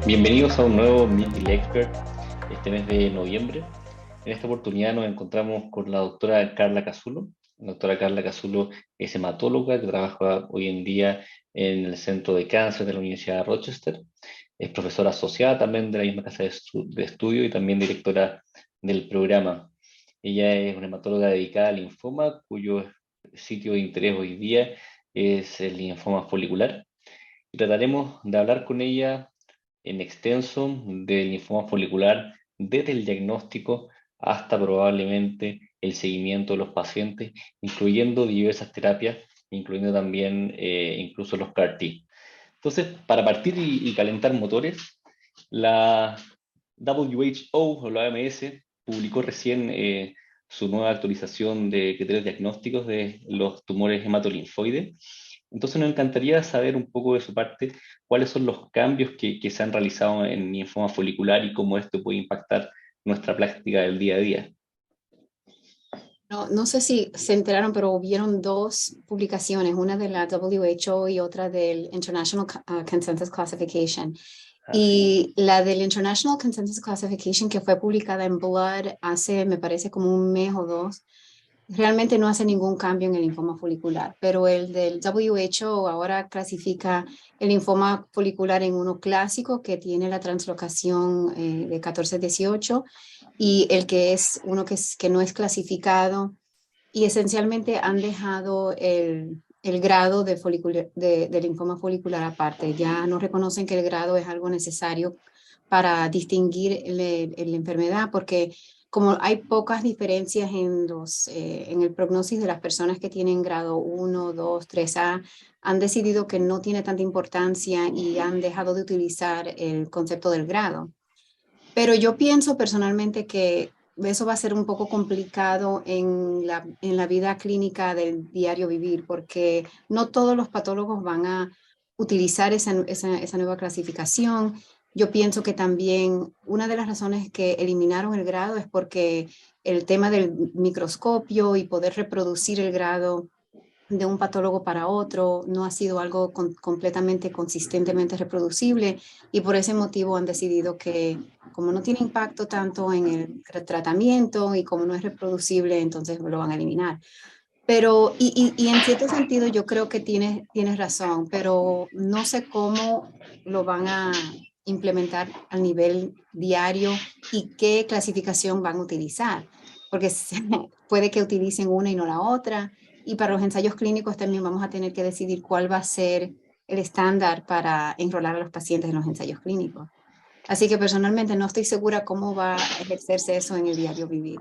Bienvenidos a un nuevo Meet the Expert este mes de noviembre. En esta oportunidad nos encontramos con la doctora Carla Casulo. La doctora Carla Casulo es hematóloga que trabaja hoy en día en el Centro de Cáncer de la Universidad de Rochester. Es profesora asociada también de la misma casa de estudio y también directora del programa. Ella es una hematóloga dedicada al linfoma, cuyo sitio de interés hoy día es el linfoma folicular. Y trataremos de hablar con ella en extenso del linfoma folicular desde el diagnóstico hasta probablemente el seguimiento de los pacientes, incluyendo diversas terapias, incluyendo también incluso los CAR-T. Entonces, para partir y calentar motores, la WHO o la OMS publicó recién su nueva actualización de criterios diagnósticos de los tumores hematolinfoides. Entonces nos encantaría saber un poco de su parte cuáles son los cambios que se han realizado en linfoma folicular y cómo esto puede impactar nuestra práctica del día a día. No sé si se enteraron, pero hubieron dos publicaciones, una de la WHO y otra del International Consensus Classification. Y la del International Consensus Classification, que fue publicada en Blood hace, me parece, como un mes o dos, realmente no hace ningún cambio en el linfoma folicular, pero el del WHO ahora clasifica el linfoma folicular en uno clásico que tiene la translocación de 14-18 y el que es uno que no es clasificado, y esencialmente han dejado el grado de linfoma folicular aparte. Ya no reconocen que el grado es algo necesario para distinguir la enfermedad, porque como hay pocas diferencias en el prognosis de las personas que tienen grado 1, 2, 3A, han decidido que no tiene tanta importancia y han dejado de utilizar el concepto del grado. Pero yo pienso personalmente que eso va a ser un poco complicado en la vida clínica del diario vivir, porque no todos los patólogos van a utilizar esa nueva clasificación. Yo pienso que también una de las razones que eliminaron el grado es porque el tema del microscopio y poder reproducir el grado de un patólogo para otro no ha sido algo completamente consistentemente reproducible, y por ese motivo han decidido que como no tiene impacto tanto en el tratamiento y como no es reproducible, entonces lo van a eliminar. Pero, y en cierto sentido yo creo que tienes razón, pero no sé cómo lo van a implementar a nivel diario y qué clasificación van a utilizar, porque puede que utilicen una y no la otra. Y para los ensayos clínicos también vamos a tener que decidir cuál va a ser el estándar para enrolar a los pacientes en los ensayos clínicos. Así que personalmente no estoy segura cómo va a ejercerse eso en el diario vivir.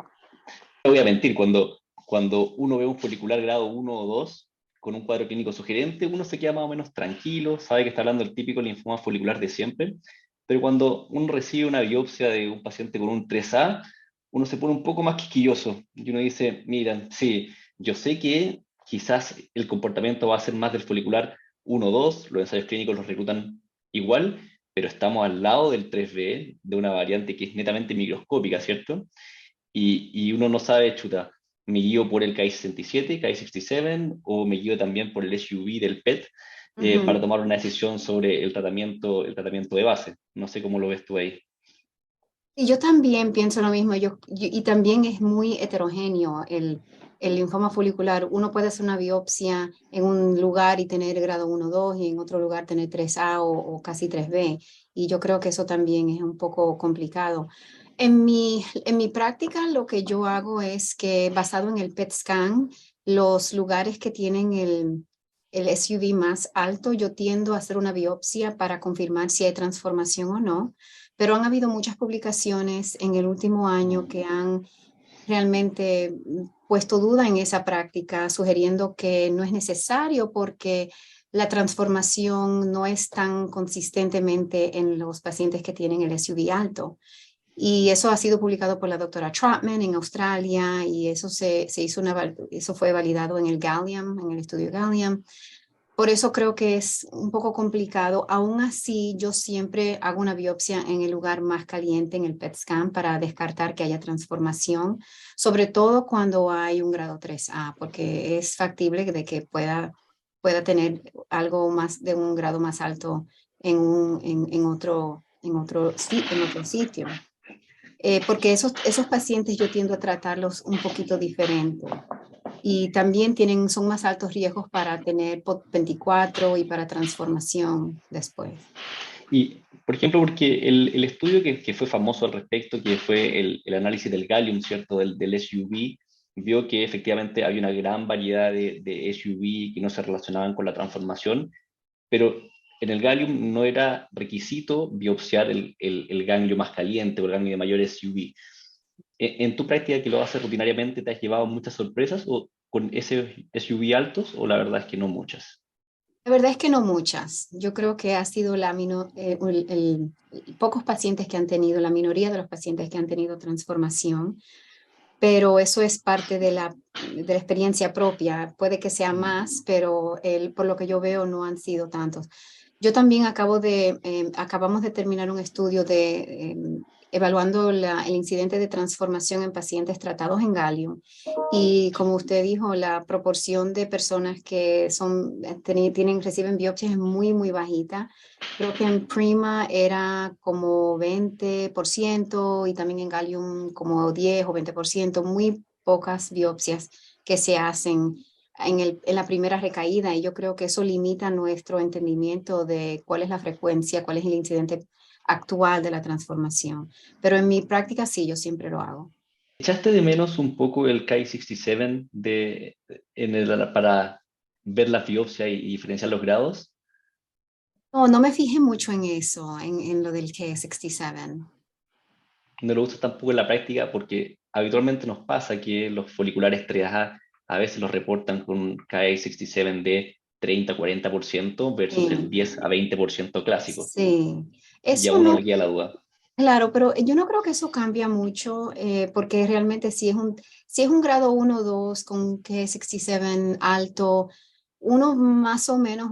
No voy a mentir, cuando uno ve un folicular grado 1 o 2 con un cuadro clínico sugerente, uno se queda más o menos tranquilo, sabe que está hablando del típico linfoma folicular de siempre, pero cuando uno recibe una biopsia de un paciente con un 3A, uno se pone un poco más quisquilloso y uno dice, mira, sí, yo sé que quizás el comportamiento va a ser más del folicular 1 o 2, los ensayos clínicos los reclutan igual, pero estamos al lado del 3B, de una variante que es netamente microscópica, ¿cierto? Y uno no sabe, chuta, me guío por el KI67, KI67, o me guío también por el SUV del PET para Ujú. tomar una decisión sobre el tratamiento de base. No sé cómo lo ves tú ahí. Y yo también pienso lo mismo, y también es muy heterogéneo el linfoma folicular. Uno puede hacer una biopsia en un lugar y tener grado 1, 2 y en otro lugar tener 3A o casi 3B. Y yo creo que eso también es un poco complicado. En mi práctica lo que yo hago es que, basado en el PET scan, los lugares que tienen el SUV más alto, yo tiendo a hacer una biopsia para confirmar si hay transformación o no, pero han habido muchas publicaciones en el último año que han realmente puesto duda en esa práctica, sugiriendo que no es necesario porque la transformación no es tan consistentemente en los pacientes que tienen el SUV alto. Y eso ha sido publicado por la doctora Trotman en Australia, y eso eso fue validado en el Gallium, en el estudio Gallium. Por eso creo que es un poco complicado. Aún así, yo siempre hago una biopsia en el lugar más caliente, en el PET scan, para descartar que haya transformación, sobre todo cuando hay un grado 3A, porque es factible de que pueda tener algo más de un grado más alto en en otro sitio. Porque esos pacientes yo tiendo a tratarlos un poquito diferente. Y también son más altos riesgos para tener POT24 y para transformación después. Y, por ejemplo, porque el estudio que fue famoso al respecto, que fue el análisis del gallium, ¿cierto? Del SUV, vio que efectivamente había una gran variedad de SUV que no se relacionaban con la transformación, pero en el gallium no era requisito biopsiar el ganglio más caliente o el ganglio de mayor SUV. En tu práctica que lo haces rutinariamente, ¿te has llevado muchas sorpresas o con ese SUV altos o la verdad es que no muchas? La verdad es que no muchas. Yo creo que ha sido pocos pacientes que han tenido, la minoría de los pacientes que han tenido transformación, pero eso es parte de la experiencia propia. Puede que sea más, pero por lo que yo veo no han sido tantos. Yo también acabamos de terminar un estudio evaluando el incidente de transformación en pacientes tratados en galio. Y como usted dijo, la proporción de personas que reciben biopsias es muy, muy bajita. Creo que en Prima era como 20% y también en Gallium como 10 o 20%, muy pocas biopsias que se hacen en la primera recaída. Y yo creo que eso limita nuestro entendimiento de cuál es la frecuencia, cuál es el incidente actual de la transformación. Pero en mi práctica sí, yo siempre lo hago. ¿Echaste de menos un poco el Ki-67 para ver la biopsia y diferenciar los grados? No, no me fijé mucho en eso, en lo del K67. No lo usas tampoco en la práctica porque habitualmente nos pasa que los foliculares 3A a veces los reportan con un Ki-67 de 30-40% versus el Sí, 10 a 20% clásico. sí. Y a Eso uno no, le queda la duda. claro, pero yo no creo que eso cambia mucho, porque realmente si es un grado 1 o 2 con K67 alto, uno más o menos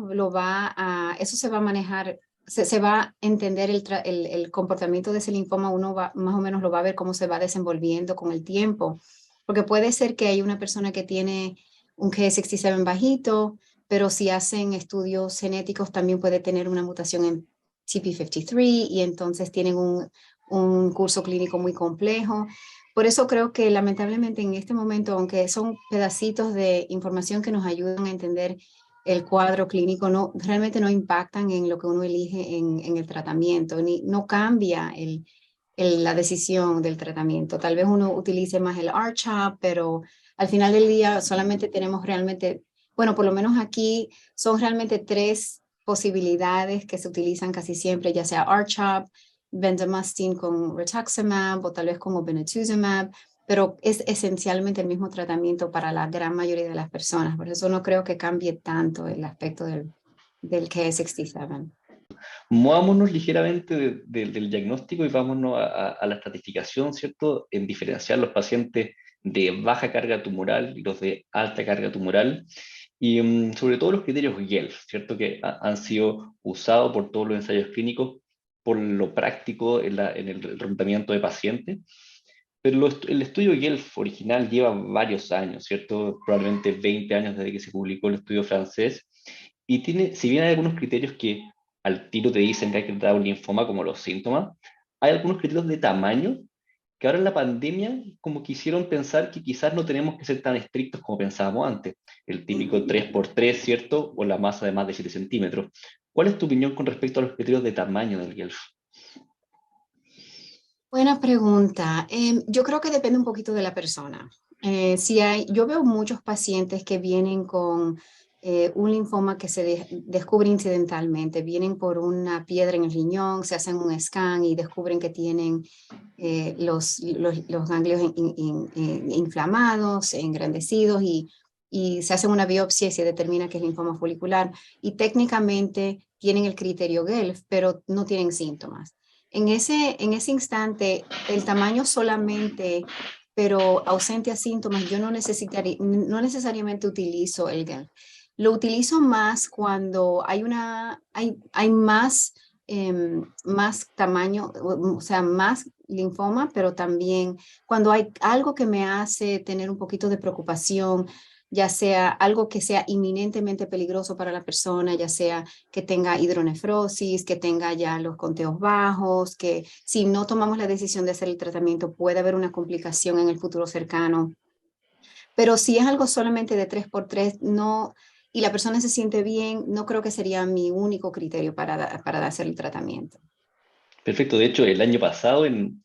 eso se va a manejar, se va a entender el comportamiento de ese linfoma, más o menos lo va a ver cómo se va desenvolviendo con el tiempo, porque puede ser que hay una persona que tiene un K67 bajito, pero si hacen estudios genéticos también puede tener una mutación en TP53 y entonces tienen un curso clínico muy complejo. Por eso creo que lamentablemente en este momento, aunque son pedacitos de información que nos ayudan a entender el cuadro clínico, realmente no impactan en lo que uno elige en el tratamiento, no cambia la decisión del tratamiento. Tal vez uno utilice más el R-CHOP, pero al final del día solamente tenemos realmente, bueno, por lo menos aquí son realmente tres posibilidades que se utilizan casi siempre, ya sea R-CHOP, bendamustine con rituximab o tal vez con obinutuzumab, pero es esencialmente el mismo tratamiento para la gran mayoría de las personas. Por eso no creo que cambie tanto el aspecto del Ki-67. Movámonos ligeramente del diagnóstico y vámonos a la estratificación, ¿cierto? En diferenciar los pacientes de baja carga tumoral y los de alta carga tumoral. Y sobre todo los criterios Guelph, ¿cierto? Que han sido usados por todos los ensayos clínicos por lo práctico en el tratamiento de pacientes. Pero el estudio Guelph original lleva varios años, ¿cierto? Probablemente 20 años desde que se publicó el estudio francés. Y tiene, si bien hay algunos criterios que al tiro te dicen que hay que tratar un linfoma como los síntomas, hay algunos criterios de tamaño que ahora en la pandemia como quisieron pensar que quizás no tenemos que ser tan estrictos como pensábamos antes. El típico 3x3, ¿cierto? O la masa de más de 7 centímetros. ¿Cuál es tu opinión con respecto a los criterios de tamaño del Guelph? Buena pregunta. Yo creo que depende un poquito de la persona. Yo veo muchos pacientes que vienen con un linfoma que descubre incidentalmente. Vienen por una piedra en el riñón, se hacen un scan y descubren que tienen los ganglios inflamados, engrandecidos y se hacen una biopsia y se determina que es linfoma folicular. Y técnicamente tienen el criterio Guelph, pero no tienen síntomas. En ese instante, el tamaño solamente, pero ausente a síntomas, yo no necesariamente utilizo el GAN. Lo utilizo más cuando hay más tamaño, o sea, más linfoma, pero también cuando hay algo que me hace tener un poquito de preocupación. ya sea algo que sea inminentemente peligroso para la persona, ya sea que tenga hidronefrosis, que tenga ya los conteos bajos, que si no tomamos la decisión de hacer el tratamiento puede haber una complicación en el futuro cercano. Pero si es algo solamente de 3x3, no, y la persona se siente bien, no creo que sería mi único criterio para hacer el tratamiento. Perfecto, de hecho, el año pasado en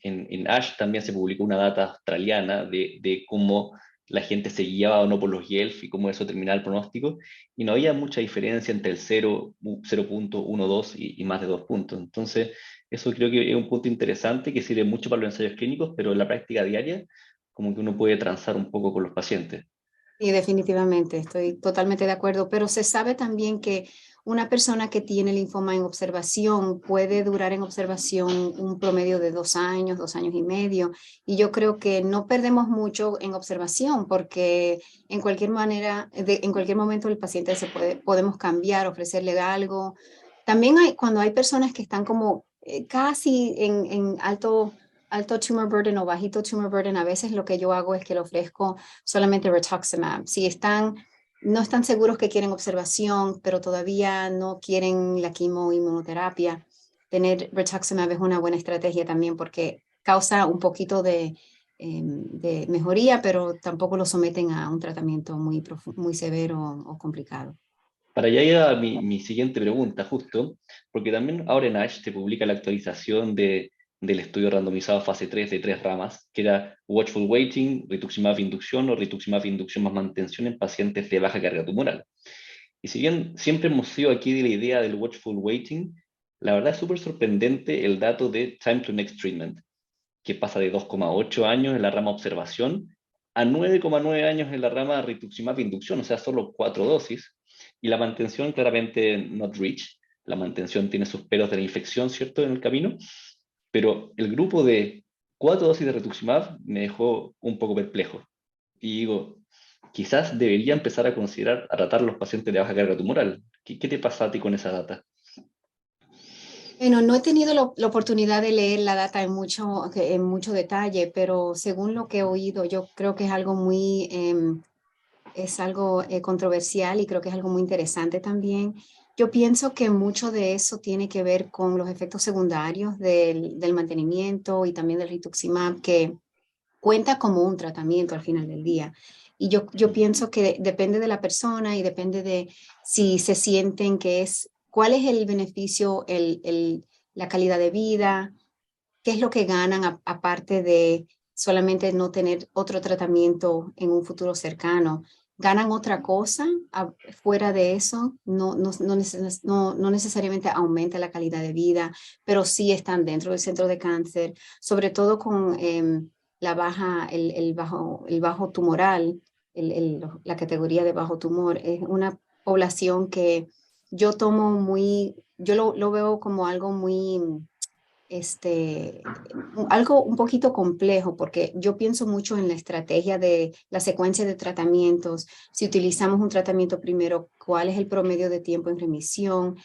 ASH también se publicó una data australiana de cómo la gente se guiaba o no por los YELF y cómo eso terminaba el pronóstico, y no había mucha diferencia entre el 0.12 y más de 2 puntos. Entonces, eso creo que es un punto interesante que sirve mucho para los ensayos clínicos, pero en la práctica diaria, como que uno puede transar un poco con los pacientes. Sí, definitivamente, estoy totalmente de acuerdo, pero se sabe también que una persona que tiene linfoma en observación puede durar en observación un promedio de 2 años, 2 años y medio, y yo creo que no perdemos mucho en observación porque en cualquier manera, en cualquier momento el paciente podemos cambiar, ofrecerle algo. También cuando hay personas que están como casi en alto tumor burden o bajito tumor burden, a veces lo que yo hago es que le ofrezco solamente rituximab. Si no están seguros que quieren observación, pero todavía no quieren la quimio-inmunoterapia, tener rituximab es una buena estrategia también porque causa un poquito de mejoría, pero tampoco lo someten a un tratamiento muy severo o complicado. Para allá llega mi siguiente pregunta, justo, porque también ahora en ASH se publica la actualización del estudio randomizado fase 3 de 3 ramas, que era Watchful Waiting, rituximab inducción o rituximab inducción más mantención en pacientes de baja carga tumoral. Y si bien siempre hemos sido aquí de la idea del Watchful Waiting, la verdad es súper sorprendente el dato de Time to Next Treatment, que pasa de 2,8 años en la rama observación a 9,9 años en la rama rituximab inducción, o sea, solo 4 dosis, y la mantención claramente not reach, la mantención tiene sus pelos de la infección, ¿cierto?, en el camino, pero el grupo de 4 dosis de rituximab me dejó un poco perplejo. Y digo, quizás debería empezar a considerar a tratar a los pacientes de baja carga tumoral. ¿Qué te pasa a ti con esa data? Bueno, no he tenido la oportunidad de leer la data en mucho detalle, pero según lo que he oído, yo creo que es algo controversial y creo que es algo muy interesante también. Yo pienso que mucho de eso tiene que ver con los efectos secundarios del mantenimiento y también del rituximab, que cuenta como un tratamiento al final del día. Y yo pienso que depende de la persona y depende de si se sienten cuál es el beneficio, la calidad de vida, qué es lo que ganan aparte de solamente no tener otro tratamiento en un futuro cercano. ¿Ganan otra cosa fuera de eso? No necesariamente aumenta la calidad de vida, pero sí están dentro del centro de cáncer, sobre todo con el bajo tumoral, la categoría de bajo tumor. Es una población que yo lo veo como algo muy algo un poquito complejo porque yo pienso mucho en la estrategia de la secuencia de tratamientos. Si utilizamos un tratamiento primero, ¿cuál es el promedio de tiempo en remisión?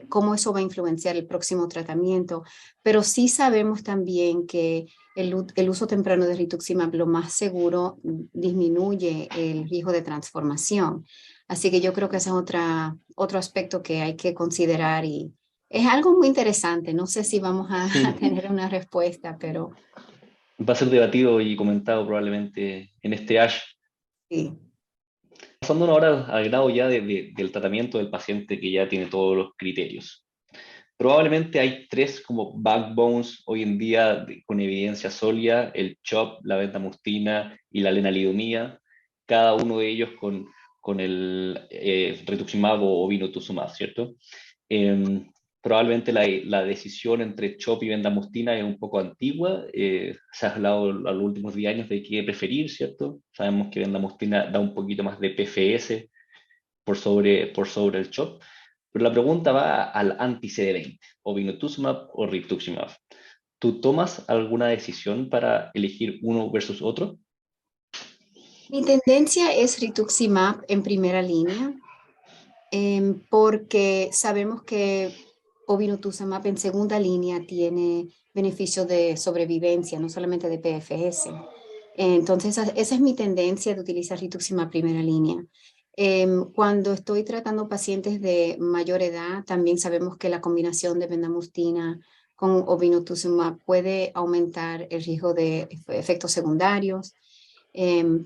¿Cómo eso va a influenciar el próximo tratamiento? Pero sí sabemos también que el uso temprano de rituximab lo más seguro disminuye el riesgo de transformación. Así que yo creo que ese es otro aspecto que hay que considerar y es algo muy interesante. No sé si vamos a, a tener una respuesta, pero Va a ser debatido y comentado probablemente en este ASH. sí. Pasando ahora al grado ya del tratamiento del paciente que ya tiene todos los criterios. Probablemente hay tres como backbones hoy en día con evidencia sólida, el CHOP, la bendamustine y la lenalidomida, cada uno de ellos con el rituximab o obinutuzumab, ¿cierto? Eh, Probablemente la decisión entre CHOP y bendamustine es un poco antigua. Se ha hablado a los últimos 10 años de qué preferir, ¿cierto? Sabemos que bendamustine da un poquito más de PFS por sobre el CHOP. Pero la pregunta va al anti-CD20, o obinutuzumab o rituximab. ¿Tú tomas alguna decisión para elegir uno versus otro? Mi tendencia es rituximab en primera línea, porque sabemos que obinutuzumab en segunda línea tiene beneficios de sobrevivencia, no solamente de PFS. Entonces, esa es mi tendencia de utilizar rituximab primera línea. Cuando estoy tratando pacientes de mayor edad, también sabemos que la combinación de bendamustine con obinutuzumab puede aumentar el riesgo de efectos secundarios.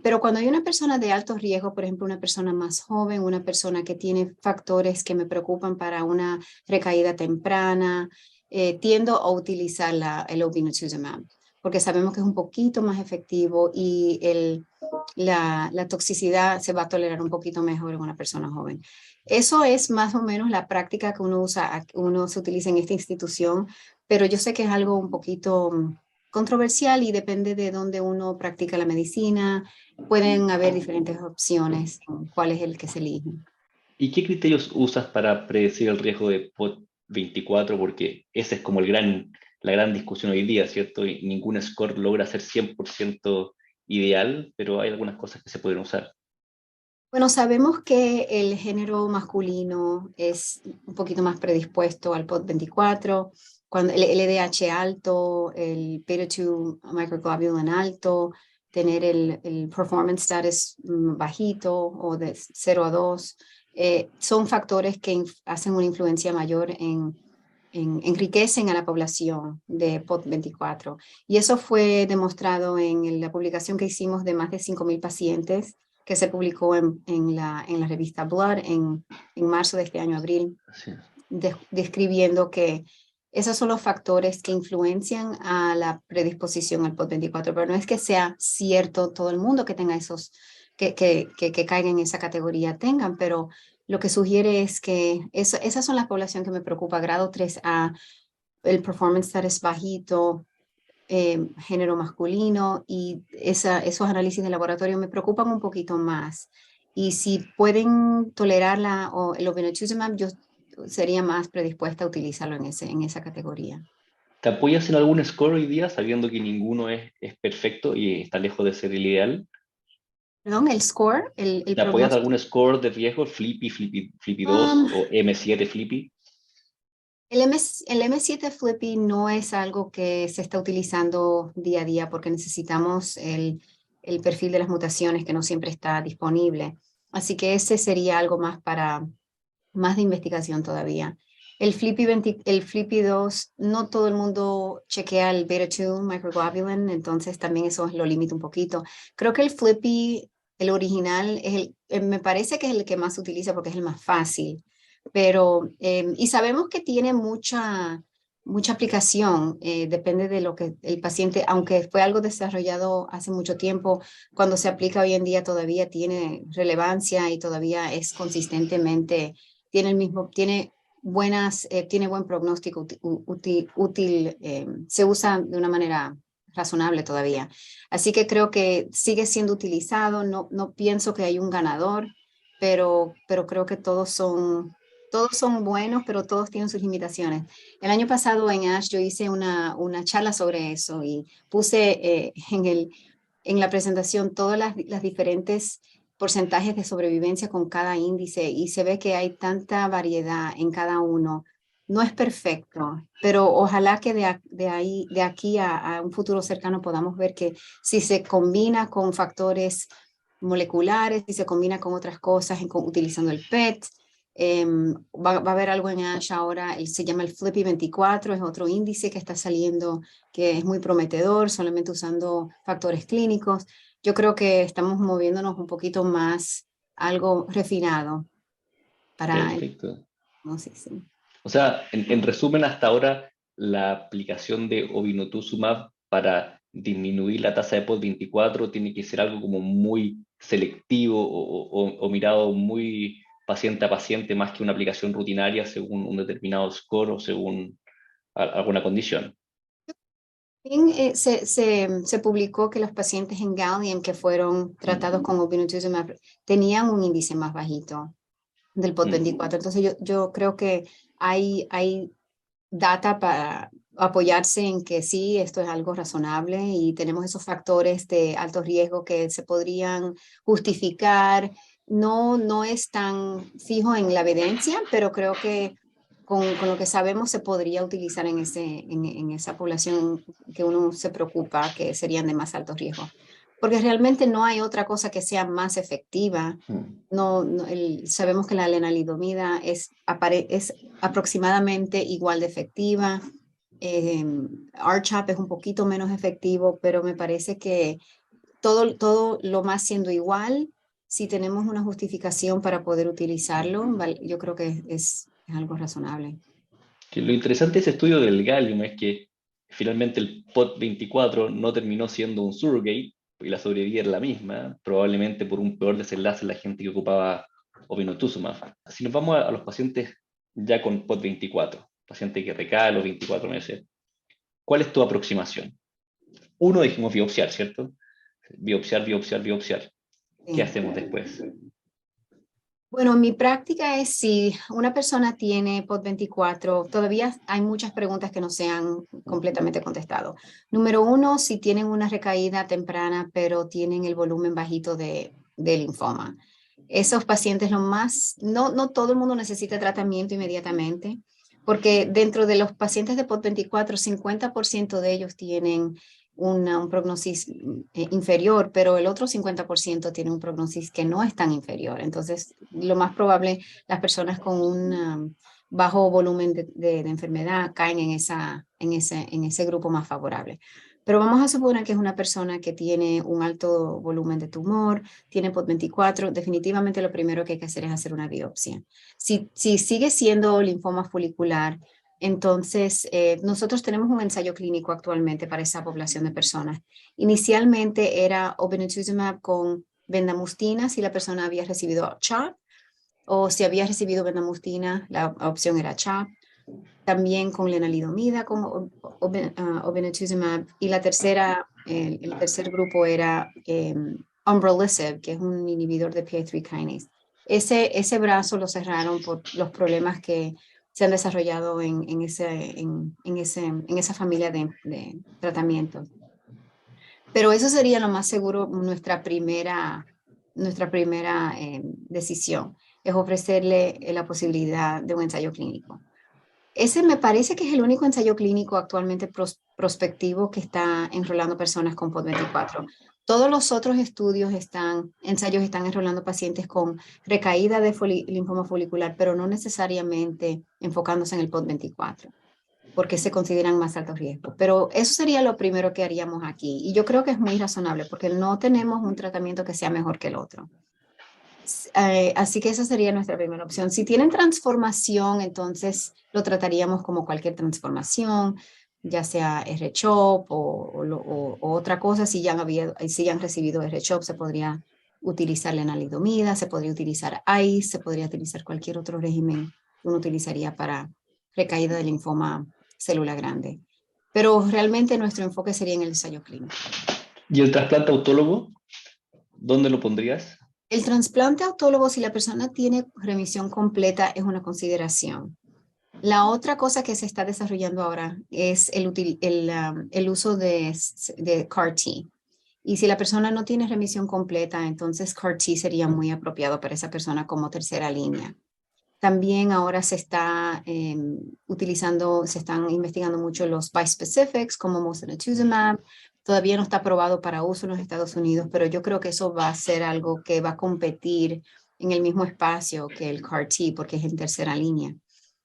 Pero cuando hay una persona de alto riesgo, por ejemplo, una persona más joven, una persona que tiene factores que me preocupan para una recaída temprana, tiendo a utilizar el obinutuzumab, porque sabemos que es un poquito más efectivo y la toxicidad se va a tolerar un poquito mejor en una persona joven. Eso es más o menos la práctica que uno se utiliza en esta institución, pero yo sé que es algo un poquito controversial y depende de dónde uno practica la medicina. Pueden haber diferentes opciones en cuál es el que se elige. ¿Y qué criterios usas para predecir el riesgo de POT24? Porque esa es como la gran discusión hoy día, ¿cierto? Y ningún score logra ser 100% ideal, pero hay algunas cosas que se pueden usar. Bueno, sabemos que el género masculino es un poquito más predispuesto al POT24, cuando el LDH alto, el beta-2 microglobulin alto, tener el performance status bajito o de 0 a 2, son factores que hacen una influencia mayor enriquecen a la población de POT24. Y eso fue demostrado en la publicación que hicimos de más de 5,000 pacientes que se publicó en la revista Blood en marzo de este año, abril, Sí. describiendo que esos son los factores que influencian a la predisposición al POT24, pero no es que sea cierto todo el mundo que tenga esos, que caiga en esa categoría tengan, pero lo que sugiere es que esas son las poblaciones que me preocupa, grado 3A, el performance status bajito, género masculino y esos análisis de laboratorio me preocupan un poquito más. Y si pueden tolerarla o el obinutuzumab, yo sería más predispuesta a utilizarlo en esa categoría. ¿Te apoyas en algún score hoy día sabiendo que ninguno es perfecto y está lejos de ser el ideal? Perdón, el score, el ¿Te apoyas de pronóstico. algún score de riesgo, Flippy, Flippy, Flippy 2 Um, o M7 Flippy? el M7 Flippy no es algo que se está utilizando día a día porque necesitamos el perfil de las mutaciones que no siempre está disponible. Así que ese sería algo más de investigación todavía. El Flippy 2, no todo el mundo chequea el beta-2 microglobulin, entonces también eso lo limita un poquito. Creo que el Flippy, el original, me parece que es el que más se utiliza porque es el más fácil, pero, y sabemos que tiene mucha aplicación, depende de lo que el paciente, aunque fue algo desarrollado hace mucho tiempo, cuando se aplica hoy en día todavía tiene relevancia y todavía es consistentemente tiene buen pronóstico útil, se usa de una manera razonable todavía. Así que creo que sigue siendo utilizado, no pienso que hay un ganador, pero creo que todos son buenos, pero todos tienen sus limitaciones. El año pasado en ASH yo hice una charla sobre eso y puse en la presentación todas las diferentes porcentajes de sobrevivencia con cada índice y se ve que hay tanta variedad en cada uno. No es perfecto, pero ojalá que de aquí a un futuro cercano podamos ver que si se combina con factores moleculares, si se combina con otras cosas, utilizando el PET, va a haber algo en ASH ahora, se llama el Flippy 24, es otro índice que está saliendo que es muy prometedor, solamente usando factores clínicos. Yo creo que estamos moviéndonos un poquito más algo refinado para el, Perfecto. no sé, sí. O sea, en resumen, hasta ahora la aplicación de obinutuzumab para disminuir la tasa de POT24 tiene que ser algo como muy selectivo o mirado muy paciente a paciente más que una aplicación rutinaria según un determinado score o según alguna condición. Se publicó que los pacientes en Gallium que fueron tratados con obinutuzumab tenían un índice más bajito del POT24. Entonces yo creo que hay data para apoyarse en que sí, esto es algo razonable y tenemos esos factores de alto riesgo que se podrían justificar. No es tan fijo en la evidencia, pero creo que con lo que sabemos se podría utilizar en esa población que uno se preocupa, que serían de más alto riesgo. porque realmente no hay otra cosa que sea más efectiva. Sabemos que la lenalidomida es aproximadamente igual de efectiva. R-CHOP es un poquito menos efectivo, pero me parece que todo lo más siendo igual, si tenemos una justificación para poder utilizarlo, yo creo que es algo razonable. Que lo interesante de ese estudio del gallium es que finalmente el POT24 no terminó siendo un surrogate y la sobrevida era la misma, probablemente por un peor desenlace en la gente que ocupaba obinutuzumab. Si nos vamos a los pacientes ya con POT24, paciente que recae a los 24 meses, ¿cuál es tu aproximación? Uno dijimos biopsiar, ¿cierto? Biopsiar, biopsiar, biopsiar. ¿Qué Sí. hacemos después? Bueno, mi práctica es si una persona tiene POT24, todavía hay muchas preguntas que no se han completamente contestado. Número uno, si tienen una recaída temprana, pero tienen el volumen bajito de linfoma. Esos pacientes no todo el mundo necesita tratamiento inmediatamente, porque dentro de los pacientes de POT24, 50% de ellos tienen un prognosis inferior, pero el otro 50% tiene un prognosis que no es tan inferior. Entonces, lo más probable, las personas con un bajo volumen de enfermedad caen en ese grupo más favorable. Pero vamos a suponer que es una persona que tiene un alto volumen de tumor, tiene POT24, definitivamente lo primero que hay que hacer es hacer una biopsia. Si sigue siendo linfoma folicular, entonces, nosotros tenemos un ensayo clínico actualmente para esa población de personas. Inicialmente era obinutuzumab con bendamustine si la persona había recibido CHOP, o si había recibido bendamustine, la opción era CHOP. También con lenalidomida, con obinutuzumab. Y el tercer grupo era umbralisib, que es un inhibidor de PI3 kinase. Ese brazo lo cerraron por los problemas que se han desarrollado en esa familia de tratamientos. Pero eso sería lo más seguro nuestra primera decisión, es ofrecerle la posibilidad de un ensayo clínico. Ese me parece que es el único ensayo clínico actualmente prospectivo que está enrolando personas con POT24. Todos los otros ensayos están enrolando pacientes con recaída de linfoma folicular, pero no necesariamente enfocándose en el POT24, porque se consideran más altos riesgos. Pero eso sería lo primero que haríamos aquí. Y yo creo que es muy razonable, porque no tenemos un tratamiento que sea mejor que el otro. Así que esa sería nuestra primera opción. Si tienen transformación, entonces lo trataríamos como cualquier transformación, ya sea R-CHOP o otra cosa. Si ya han recibido R-CHOP, se podría utilizar lenalidomida, se podría utilizar ICE, se podría utilizar cualquier otro régimen que uno utilizaría para recaída de linfoma célula grande. Pero realmente nuestro enfoque sería en el ensayo clínico. ¿Y el trasplante autólogo? ¿Dónde lo pondrías? El trasplante autólogo, si la persona tiene remisión completa, es una consideración. La otra cosa que se está desarrollando ahora es el uso de CAR-T. Y si la persona no tiene remisión completa, entonces CAR-T sería muy apropiado para esa persona como tercera línea. También ahora se están investigando mucho los bispecifics como mosunetuzumab. Todavía no está aprobado para uso en los Estados Unidos, pero yo creo que eso va a ser algo que va a competir en el mismo espacio que el CAR-T, porque es en tercera línea.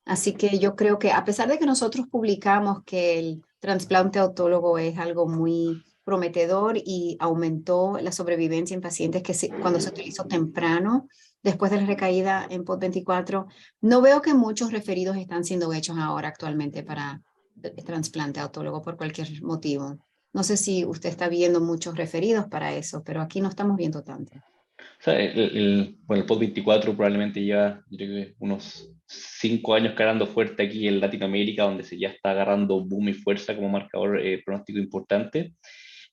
Así que yo creo que a pesar de que nosotros publicamos que el trasplante autólogo es algo muy prometedor y aumentó la sobrevivencia en pacientes cuando se utilizó temprano, después de la recaída en POT24, no veo que muchos referidos están siendo hechos ahora actualmente para el trasplante autólogo por cualquier motivo. No sé si usted está viendo muchos referidos para eso, pero aquí no estamos viendo tanto. O sea, bueno, el POT24 probablemente lleva, yo creo que unos 5 años cargando fuerte aquí en Latinoamérica, donde se ya está agarrando boom y fuerza como marcador pronóstico importante.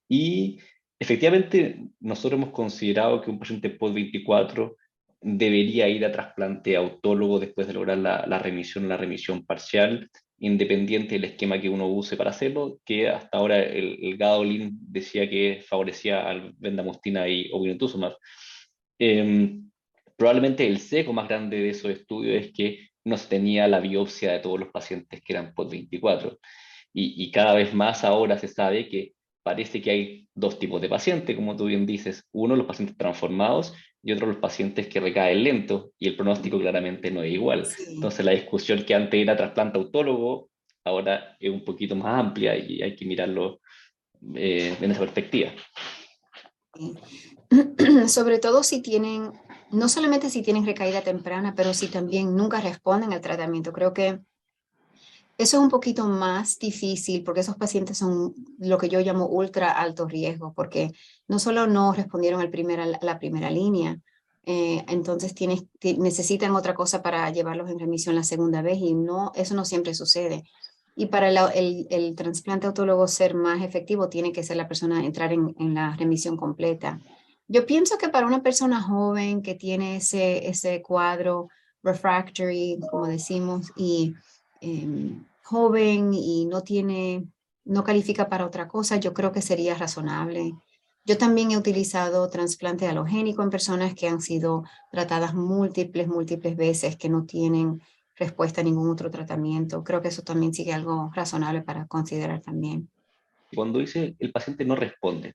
Y efectivamente, nosotros hemos considerado que un paciente POT24 debería ir a trasplante autólogo después de lograr la remisión parcial, independiente del esquema que uno use para hacerlo, que hasta ahora el Gadolin decía que favorecía al bendamustine y obinutuzumab. Eh, Probablemente el sesgo más grande de esos estudios es que no se tenía la biopsia de todos los pacientes que eran POT24. Y cada vez más ahora se sabe que parece que hay dos tipos de pacientes, como tú bien dices. Uno, los pacientes transformados, y otro, los pacientes que recaen lento, y el pronóstico claramente no es igual. Sí. Entonces, la discusión que antes era trasplante autólogo, ahora es un poquito más amplia y hay que mirarlo en esa perspectiva. Sí. Sobre todo si tienen, no solamente si tienen recaída temprana, pero si también nunca responden al tratamiento. Creo que eso es un poquito más difícil porque esos pacientes son lo que yo llamo ultra alto riesgo, porque no solo no respondieron a la primera línea, entonces necesitan otra cosa para llevarlos en remisión la segunda vez y no, eso no siempre sucede. Y para el trasplante autólogo ser más efectivo, tiene que ser la persona entrar en la remisión completa. Yo pienso que para una persona joven que tiene ese cuadro refractory, como decimos, y joven y no califica para otra cosa, yo creo que sería razonable. Yo también he utilizado trasplante halogénico en personas que han sido tratadas múltiples veces, que no tienen respuesta a ningún otro tratamiento. Creo que eso también sigue algo razonable para considerar también. Cuando dice el paciente no responde,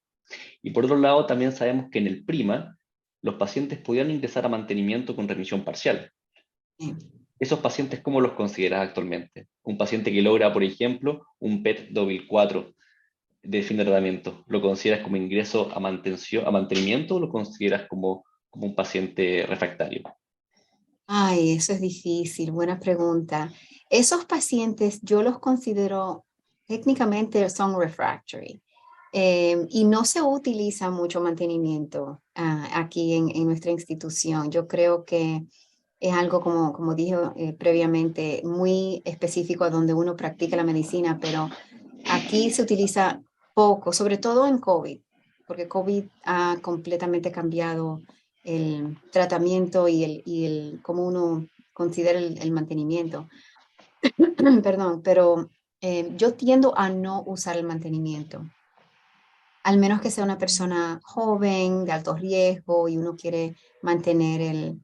y por otro lado, también sabemos que en el PRIMA, los pacientes podían ingresar a mantenimiento con remisión parcial. Eh, ¿Esos pacientes cómo los consideras actualmente? Un paciente que logra, por ejemplo, un PET 4 de fin de tratamiento, ¿lo consideras como ingreso a mantenimiento o lo consideras como un paciente refractario? Ay, eso es difícil, buena pregunta. Esos pacientes yo los considero técnicamente son refractory. Y no se utiliza mucho mantenimiento aquí en nuestra institución. Yo creo que es algo, como dije previamente, muy específico a donde uno practica la medicina, pero aquí se utiliza poco, sobre todo en COVID, porque COVID ha completamente cambiado el tratamiento y cómo uno considera el mantenimiento. Perdón, pero yo tiendo a no usar el mantenimiento, al menos que sea una persona joven, de alto riesgo y uno quiere mantener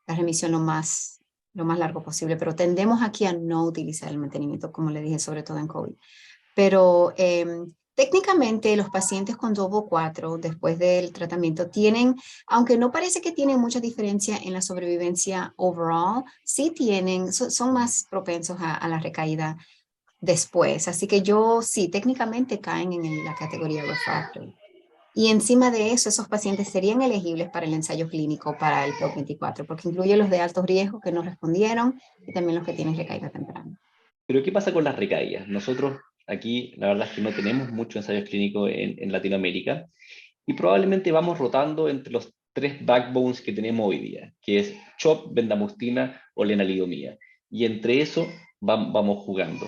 la remisión lo más largo posible, pero tendemos aquí a no utilizar el mantenimiento, como le dije, sobre todo en COVID. Pero técnicamente los pacientes con Dovo 4 después del tratamiento tienen, aunque no parece que tienen mucha diferencia en la sobrevivencia overall, sí tienen, son más propensos a la recaída después. Así que yo sí, técnicamente caen en la categoría refractory. Y encima de eso, esos pacientes serían elegibles para el ensayo clínico para el PROC 24, porque incluye los de alto riesgo que no respondieron y también los que tienen recaída temprana. Pero ¿qué pasa con las recaídas? Nosotros aquí, la verdad es que no tenemos muchos ensayos clínicos en Latinoamérica y probablemente vamos rotando entre los tres backbones que tenemos hoy día, que es CHOP, bendamustine o lenalidomida. Y entre eso vamos jugando.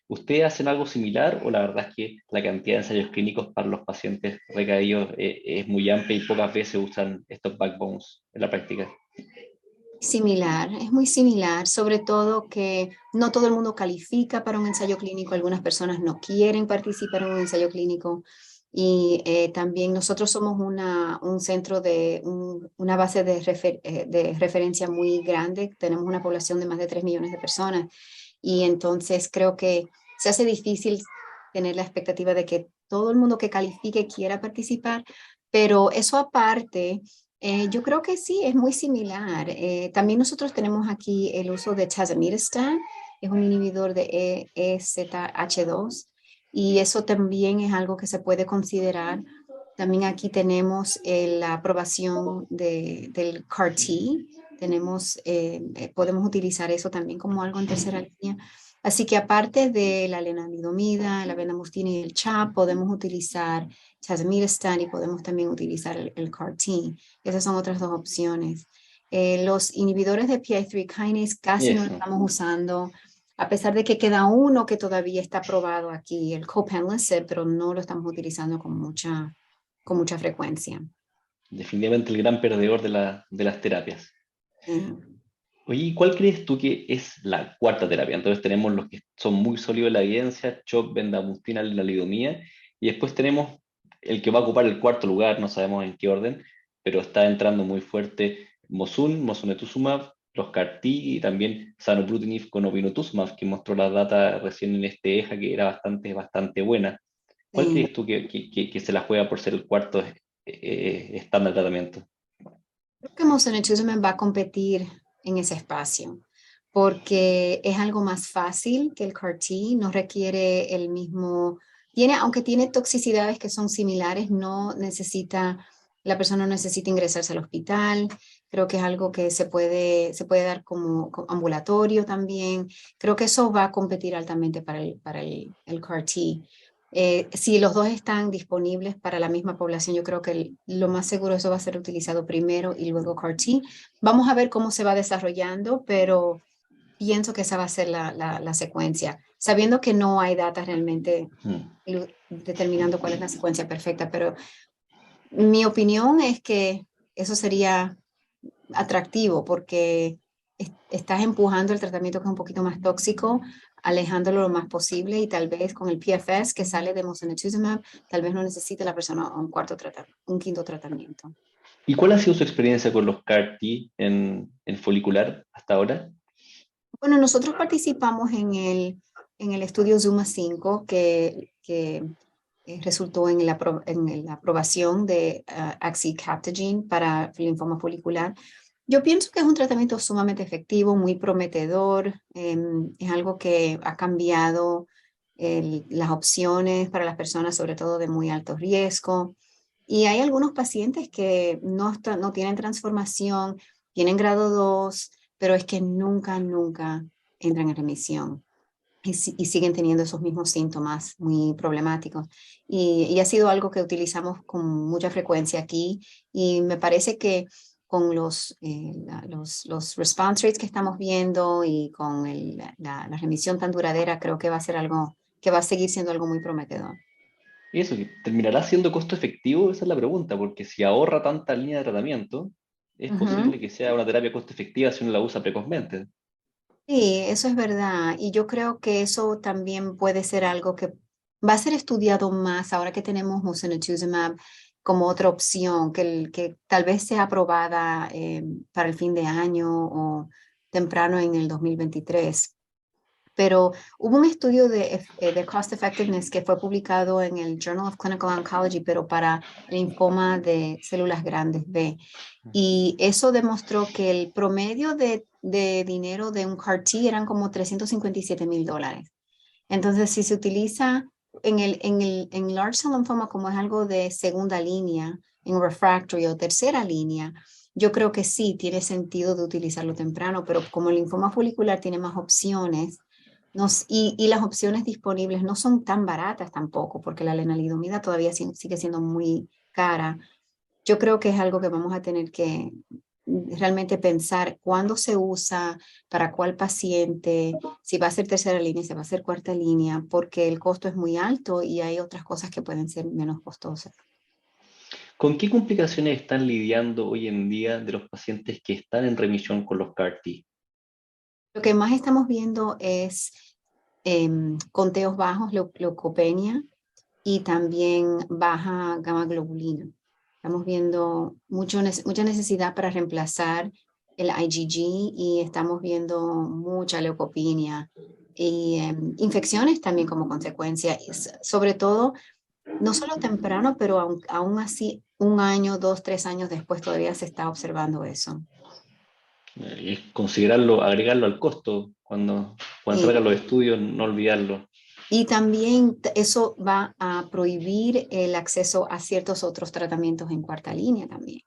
¿Ustedes hacen algo similar o la verdad es que la cantidad de ensayos clínicos para los pacientes recaídos es muy amplia y pocas veces usan estos backbones en la práctica? Similar, es muy similar, sobre todo que no todo el mundo califica para un ensayo clínico, algunas personas no quieren participar en un ensayo clínico y también nosotros somos un centro una base de referencia muy grande, tenemos una población de más de 3 millones de personas y entonces creo que se hace difícil tener la expectativa de que todo el mundo que califique quiera participar, pero eso aparte. Yo creo que sí, es muy similar. También nosotros tenemos aquí el uso de tazamiristan, es un inhibidor de EZH2 y eso también es algo que se puede considerar. También aquí tenemos la aprobación del CAR-T, podemos utilizar eso también como algo en tercera línea. Así que aparte de la lenalidomida, la bendamustine y el CHA, podemos utilizar tazamiristan y podemos también utilizar el CAR-T. Esas son otras dos opciones. Los inhibidores de PI3 kinase casi no lo Eso. estamos usando, a pesar de que queda uno que todavía está aprobado aquí, el copanlisib, pero no lo estamos utilizando con mucha frecuencia. Definitivamente el gran perdedor de las terapias. Eh, Oye, ¿y cuál crees tú que es la cuarta terapia? Entonces tenemos los que son muy sólidos en la evidencia, CHOP, bendamustine, lenalidomida, y después tenemos el que va a ocupar el cuarto lugar, no sabemos en qué orden, pero está entrando muy fuerte mosunetuzumab, los CAR-T y también zanubrutinib con obinutuzumab, que mostró la data recién en este EJA que era bastante buena. ¿Cuál Sí. crees tú que se la juega por ser el cuarto estándar de tratamiento? Creo que mosunetuzumab va a competir en ese espacio porque es algo más fácil que el CAR-T, no requiere el mismo, aunque tiene toxicidades que son similares, la persona no necesita ingresarse al hospital. Creo que es algo que se puede dar como ambulatorio también. Creo que eso va a competir altamente para el CAR-T. Si los dos están disponibles para la misma población, yo creo que lo más seguro eso va a ser utilizado primero y luego CAR-T. Vamos a ver cómo se va desarrollando, pero pienso que esa va a ser la secuencia, sabiendo que no hay data realmente Mm. determinando cuál es la secuencia perfecta, pero mi opinión es que eso sería atractivo porque estás empujando el tratamiento que es un poquito más tóxico, alejándolo lo más posible y tal vez con el PFS que sale de mosunetuzumab, tal vez no necesite la persona un quinto tratamiento. ¿Y cuál ha sido su experiencia con los CAR-T en folicular hasta ahora? Bueno, nosotros participamos en el estudio Zuma 5 que resultó en la aprobación de axicabtagene para linfoma folicular. Yo pienso que es un tratamiento sumamente efectivo, muy prometedor. Es algo que ha cambiado las opciones para las personas, sobre todo de muy alto riesgo. Y hay algunos pacientes que no tienen transformación, tienen grado 2, pero es que nunca, nunca entran en remisión y siguen teniendo esos mismos síntomas muy problemáticos. Y ha sido algo que utilizamos con mucha frecuencia aquí y me parece que con los response rates que estamos viendo y con la remisión tan duradera, creo que va a ser algo que va a seguir siendo algo muy prometedor. Y eso, que terminará siendo costo efectivo, esa es la pregunta, porque si ahorra tanta línea de tratamiento, es Ujú. posible que sea una terapia costo efectiva si uno la usa precozmente. Sí, eso es verdad. Y yo creo que eso también puede ser algo que va a ser estudiado más ahora que tenemos mosunetuzumab como otra opción, que tal vez sea aprobada para el fin de año o temprano en el 2023. Pero hubo un estudio de cost effectiveness que fue publicado en el Journal of Clinical Oncology, pero para linfoma de células grandes B. Y eso demostró que el promedio de dinero de un CAR-T eran como $357,000. Entonces, si se utiliza en large cell lymphoma como es algo de segunda línea, en refractory o tercera línea, yo creo que sí tiene sentido de utilizarlo temprano, pero como el linfoma folicular tiene más opciones, y las opciones disponibles no son tan baratas tampoco, porque la lenalidomida todavía sigue siendo muy cara. Yo creo que es algo que vamos a tener que realmente pensar cuándo se usa, para cuál paciente, si va a ser tercera línea, si va a ser cuarta línea, porque el costo es muy alto y hay otras cosas que pueden ser menos costosas. ¿Con qué complicaciones están lidiando hoy en día de los pacientes que están en remisión con los CAR-T? Lo que más estamos viendo es conteos bajos, leucopenia y también baja gamma globulina. Estamos viendo mucha necesidad para reemplazar el IgG y estamos viendo mucha leucopenia y infecciones también como consecuencia, sobre todo, no solo temprano, pero aún así, un año, 2, 3 años después todavía se está observando eso. Es considerarlo, agregarlo al costo cuando Y, salgan los estudios, no olvidarlo. y también eso va a prohibir el acceso a ciertos otros tratamientos en cuarta línea también.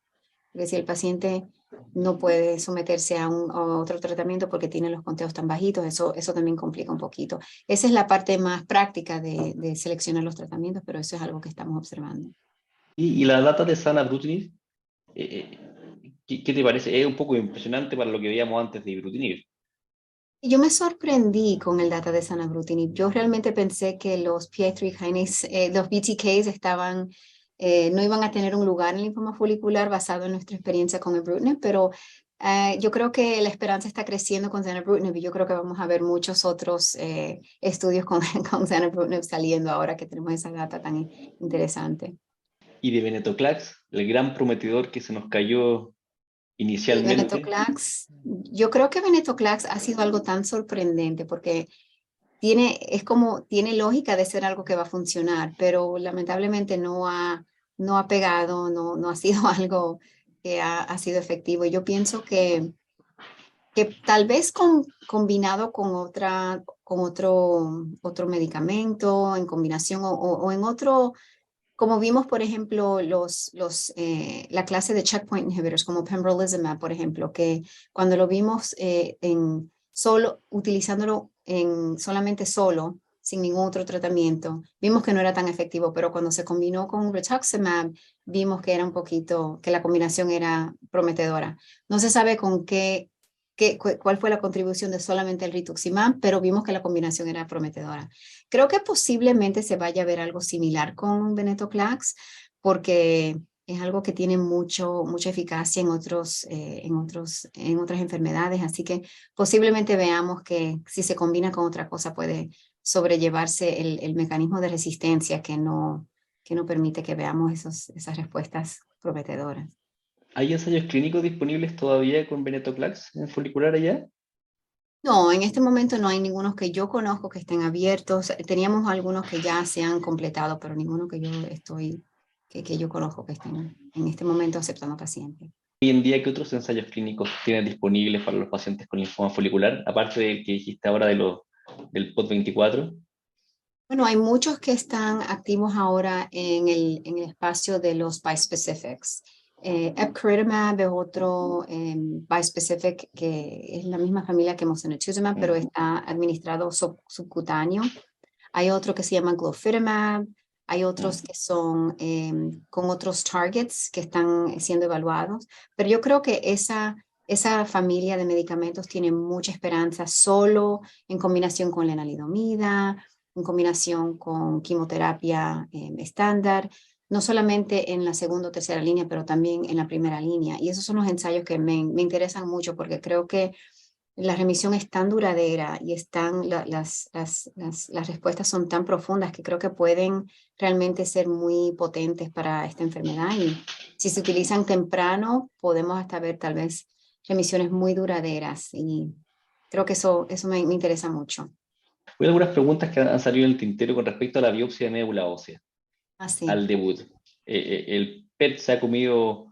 Porque si el paciente no puede someterse a otro tratamiento porque tiene los conteos tan bajitos, eso también complica un poquito. Esa es la parte más práctica de seleccionar los tratamientos, pero eso es algo que estamos observando. Y la data de Sana Brutinib, ¿qué te parece? Es un poco impresionante para lo que veíamos antes de Ibrutinib. Y yo me sorprendí con el data de zanabrutinib. Yo realmente pensé que los PI3 kinase, los BTKs no iban a tener un lugar en el linfoma folicular basado en nuestra experiencia con ibrutinib, pero yo creo que la esperanza está creciendo con zanabrutinib y yo creo que vamos a ver muchos otros estudios con zanabrutinib saliendo ahora que tenemos esa data tan interesante. Y de Venetoclax, el gran prometedor que se nos cayó Y inicialmente. Venetoclax, yo creo que Venetoclax ha sido algo tan sorprendente porque tiene lógica de ser algo que va a funcionar, pero lamentablemente no ha pegado, no ha sido algo que ha sido efectivo. Y yo pienso que tal vez combinado con otro medicamento, en combinación o en otro, como vimos, por ejemplo, la clase de checkpoint inhibitors, como pembrolizumab, por ejemplo, que cuando lo vimos utilizándolo solamente solo, sin ningún otro tratamiento, vimos que no era tan efectivo, pero cuando se combinó con rituximab, vimos que era que la combinación era prometedora. No se sabe cuál fue la contribución de solamente el rituximab, pero vimos que la combinación era prometedora. Creo que posiblemente se vaya a ver algo similar con venetoclax, porque es algo que tiene mucha eficacia en otras enfermedades, así que posiblemente veamos que si se combina con otra cosa puede sobrellevarse el mecanismo de resistencia que no permite que veamos esas respuestas prometedoras. ¿Hay ensayos clínicos disponibles todavía con venetoclax en folicular allá? No, en este momento no hay ningunos que yo conozco que estén abiertos. Teníamos algunos que ya se han completado, pero ninguno que yo conozco que estén en este momento aceptando pacientes. Hoy en día, ¿qué otros ensayos clínicos tienen disponibles para los pacientes con linfoma folicular? Aparte del que dijiste ahora del POT24. Bueno, hay muchos que están activos ahora en el espacio de los bispecifics. Epcoritamab es otro bispecific que es la misma familia que mosunetuzumab, pero está administrado subcutáneo. Hay otro que se llama glofitamab. Hay otros que son con otros targets que están siendo evaluados. Pero yo creo que esa familia de medicamentos tiene mucha esperanza solo en combinación con lenalidomida, en combinación con quimioterapia estándar, no solamente en la segunda o tercera línea, pero también en la primera línea. Y esos son los ensayos que me interesan mucho porque creo que la remisión es tan duradera y las respuestas son tan profundas que creo que pueden realmente ser muy potentes para esta enfermedad. Y si se utilizan temprano, podemos hasta ver tal vez remisiones muy duraderas. Y creo que eso me interesa mucho. Hay algunas preguntas que han salido en el tintero con respecto a la biopsia de médula ósea, Así. al debut. El PET se ha comido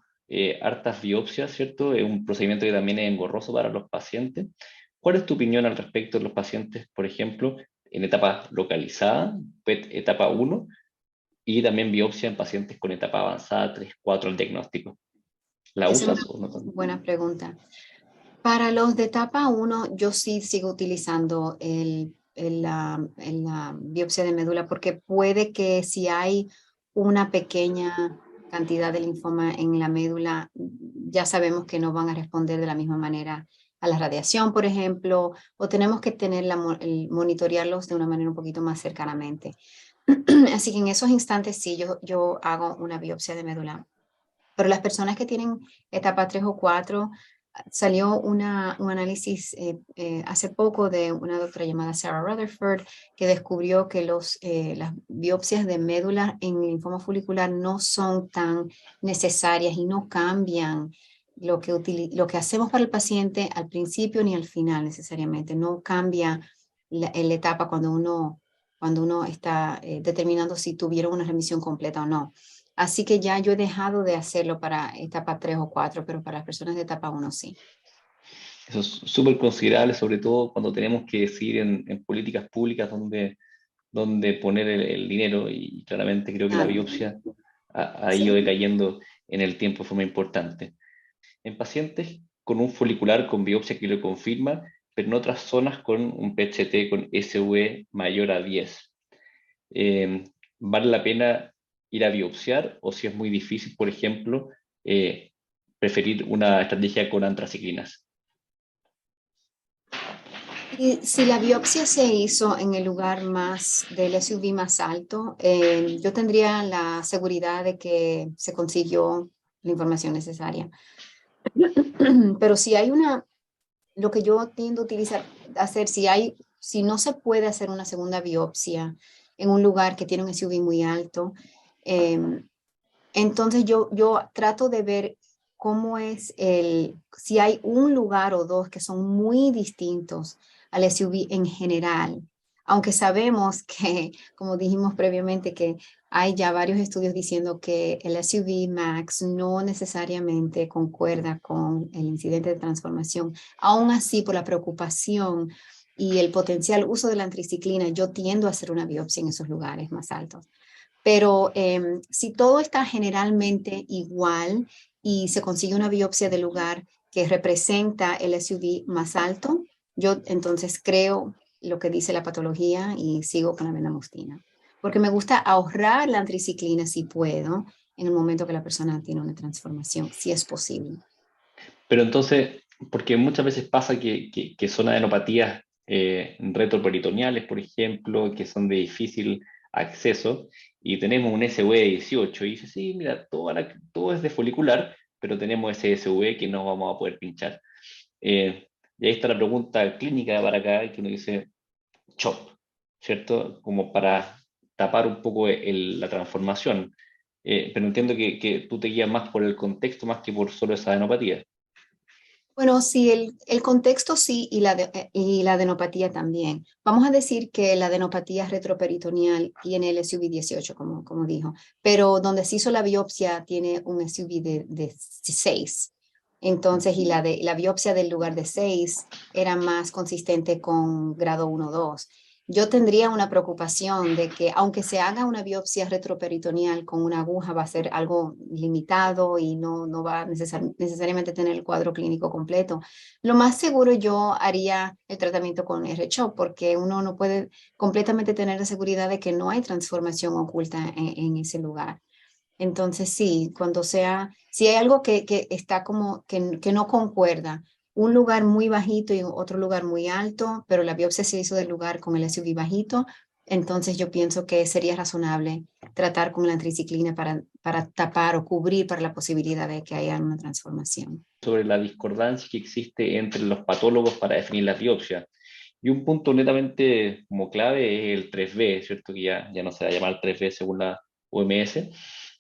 hartas biopsias, ¿cierto? Es un procedimiento que también es engorroso para los pacientes. ¿Cuál es tu opinión al respecto de los pacientes, por ejemplo, en etapa localizada, PET etapa 1, y también biopsia en pacientes con etapa avanzada 3, 4 al diagnóstico? ¿La Esa es usas una o no tanto? buena pregunta. Para los de etapa 1, yo sí sigo utilizando la biopsia de médula porque puede que si hay una pequeña cantidad de linfoma en la médula, ya sabemos que no van a responder de la misma manera a la radiación, por ejemplo, o tenemos que monitorearlos de una manera un poquito más cercanamente. Así que en esos instantes sí, yo hago una biopsia de médula. Pero las personas que tienen etapa 3 o 4, salió un análisis hace poco de una doctora llamada Sarah Rutherford que descubrió que las biopsias de médula en linfoma folicular no son tan necesarias y no cambian lo que hacemos para el paciente al principio ni al final necesariamente. No cambia la etapa cuando uno está determinando si tuvieron una remisión completa o no. Así que ya yo he dejado de hacerlo para etapa 3 o 4, pero para las personas de etapa 1 sí. Eso es súper considerable, sobre todo cuando tenemos que decidir en políticas públicas donde poner el dinero, y claramente creo que la Claro. biopsia ha ido Sí. decayendo en el tiempo de forma importante. En pacientes con un folicular con biopsia que lo confirma, pero en otras zonas con un PCT con SV mayor a 10. ¿Vale la pena ir a biopsiar o si es muy difícil, por ejemplo, preferir una estrategia con antraciclinas? Y si la biopsia se hizo en el lugar del SUV más alto, yo tendría la seguridad de que se consiguió la información necesaria. Pero si hay lo que yo tiendo a hacer, si no se puede hacer una segunda biopsia en un lugar que tiene un SUV muy alto, entonces yo trato de ver si hay un lugar o dos que son muy distintos al SUV en general, aunque sabemos que, como dijimos previamente, que hay ya varios estudios diciendo que el SUV Max no necesariamente concuerda con el incidente de transformación. Aún así, por la preocupación y el potencial uso de la antriciclina, yo tiendo a hacer una biopsia en esos lugares más altos. Pero si todo está generalmente igual y se consigue una biopsia del lugar que representa el SUV más alto, yo entonces creo lo que dice la patología y sigo con la bendamustine. Porque me gusta ahorrar la antriciclina si puedo en el momento que la persona tiene una transformación, si es posible. Pero entonces, porque muchas veces pasa que son adenopatías retroperitoneales, por ejemplo, que son de difícil acceso, y tenemos un SV de 18, y dice, sí, mira, todo es de folicular, pero tenemos ese SV que no vamos a poder pinchar. Y ahí está la pregunta clínica para acá, que uno dice, CHOP, ¿cierto? Como para tapar un poco la transformación. Pero entiendo que tú te guías más por el contexto más que por solo esa adenopatía. Bueno, sí, el contexto sí y la adenopatía también. Vamos a decir que la adenopatía retroperitoneal tiene el SUV 18, como dijo, pero donde se hizo la biopsia tiene un SUV de 6. Entonces, y la biopsia del lugar de 6 era más consistente con grado 1-2. Yo tendría una preocupación de que aunque se haga una biopsia retroperitoneal con una aguja, va a ser algo limitado y no va a necesariamente tener el cuadro clínico completo. Lo más seguro yo haría el tratamiento con R-CHOP porque uno no puede completamente tener la seguridad de que no hay transformación oculta en ese lugar. Entonces, sí, si hay algo que está como que no concuerda, un lugar muy bajito y otro lugar muy alto, pero la biopsia se hizo del lugar con el SUV bajito, entonces yo pienso que sería razonable tratar con la antriciclina para tapar o cubrir para la posibilidad de que haya una transformación. Sobre la discordancia que existe entre los patólogos para definir la biopsia. Y un punto netamente como clave es el 3B, ¿cierto? Que ya no se va a llamar 3B según la OMS.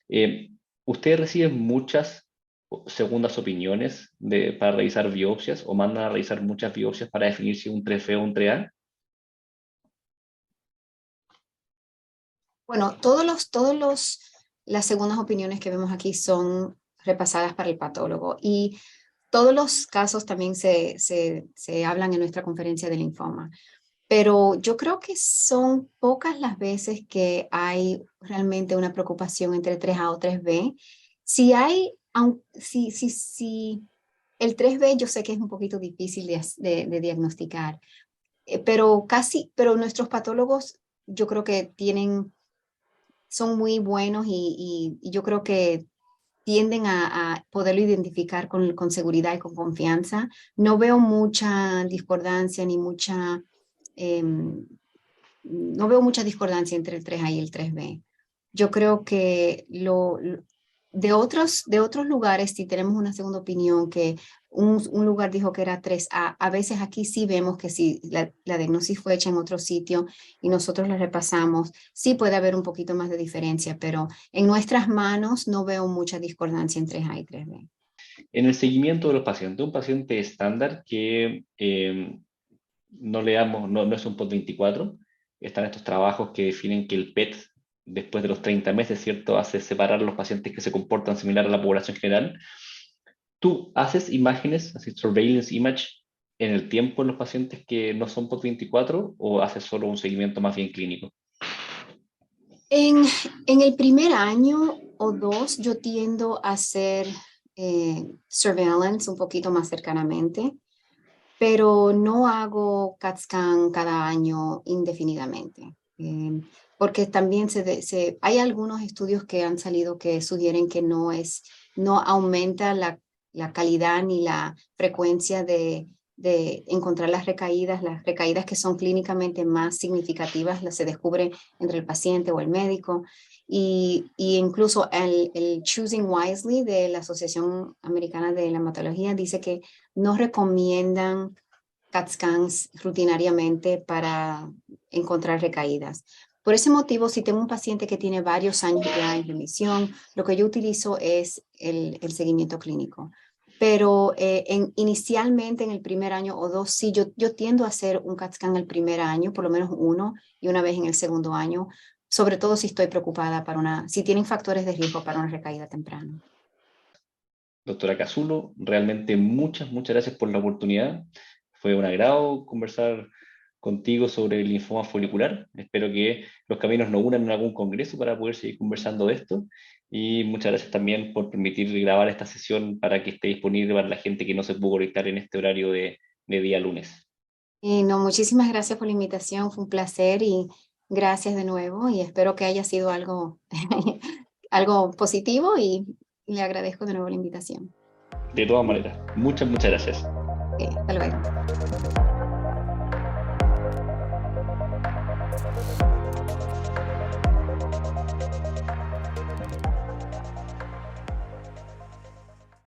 Eh, ¿Ustedes reciben muchas segundas opiniones para realizar biopsias o mandan a realizar muchas biopsias para definir si un 3B o un 3A? Bueno, las segundas opiniones que vemos aquí son repasadas para el patólogo y todos los casos también se hablan en nuestra conferencia de linfoma, pero yo creo que son pocas las veces que hay realmente una preocupación entre 3A o 3B. Si hay, si el 3B yo sé que es un poquito difícil de diagnosticar, pero nuestros patólogos yo creo que son muy buenos y yo creo que tienden a poderlo identificar con seguridad y con confianza. No veo mucha discordancia ni no veo mucha discordancia entre el 3A y el 3B. Yo creo que de otros lugares, si tenemos una segunda opinión, que un lugar dijo que era 3A, a veces aquí sí vemos que si la diagnosis fue hecha en otro sitio y nosotros la repasamos, sí puede haber un poquito más de diferencia, pero en nuestras manos no veo mucha discordancia entre 3A y 3B. En el seguimiento de los pacientes, un paciente estándar que no le damos, no es un POT24, están estos trabajos que definen que el PET después de los 30 meses, ¿cierto?, hace separar a los pacientes que se comportan similar a la población general. ¿Tú haces imágenes, así surveillance image, en el tiempo en los pacientes que no son POT24 o haces solo un seguimiento más bien clínico? En, en el primer año o dos, yo tiendo a hacer surveillance un poquito más cercanamente, pero no hago CAT scan cada año indefinidamente. Porque también hay algunos estudios que han salido que sugieren que no aumenta la calidad ni la frecuencia de encontrar las recaídas que son clínicamente más significativas, las se descubre entre el paciente o el médico. Y incluso el Choosing Wisely de la Asociación Americana de la Hematología dice que no recomiendan CAT scans rutinariamente para encontrar recaídas. Por ese motivo, si tengo un paciente que tiene varios años ya en remisión, lo que yo utilizo es el seguimiento clínico. pero inicialmente en el primer año o dos, sí, yo tiendo a hacer un CAT scan el primer año, por lo menos uno, y una vez en el segundo año, sobre todo si estoy preocupada si tienen factores de riesgo para una recaída temprana. Doctora Casulo, realmente muchas gracias por la oportunidad. Fue un agrado conversar contigo sobre el linfoma folicular. Espero que los caminos nos unan en algún congreso para poder seguir conversando de esto. Y muchas gracias también por permitir grabar esta sesión para que esté disponible para la gente que no se pudo conectar en este horario de día lunes. Y no, muchísimas gracias por la invitación, fue un placer y gracias de nuevo y espero que haya sido algo, algo positivo y le agradezco de nuevo la invitación. De todas maneras, muchas gracias. Ok, hasta luego.